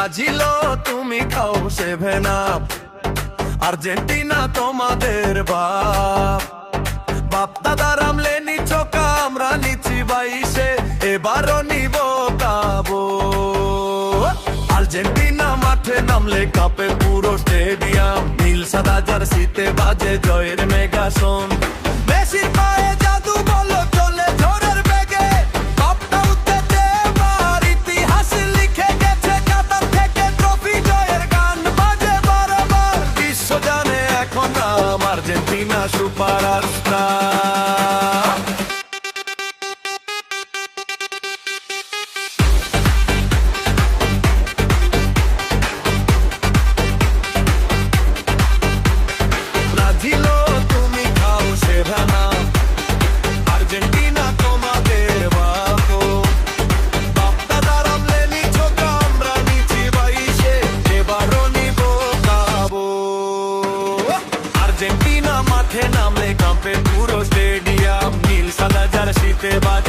Brazil তুমি খাও 7 up, Argentina তোমাদের বাপ। বাপ দাদার আমলে নিচ্ছ আমরা নিচ্ছি 22-এ, এবারও নিব কাবো। আর্জেন্টিনা মাঠে নামলে কাঁপে পুরো স্টেডিয়াম, নীল সাদা জার্সিতে বাজে জয়ের মেগাসন। মেসির পায়ে জাদু বলো চলে ঝড়ের বেগে, বাপটা উঠেছে এবার ইতিহাস লিখে গেছে। কাতার থেকে ট্রফি জয়ের গান বাজে বারবার, বিশ্ব জানে এখন নাম আর্জেন্টিনা সুপারস্টার। ব্রাজিল তুমি খাও 7 আপ, আর্জেন্টিনা তোমাদের বাপ। বাপ দাদার আমলে নিচ্ছ আমরা নিচ্ছি 22-এ, এবারও নিব কাবো। আর্জেন্টিনা মাঠে নামলে কাঁপে পুরো স্টেডিয়াম, নীল সাদা জার্সিতে বাজে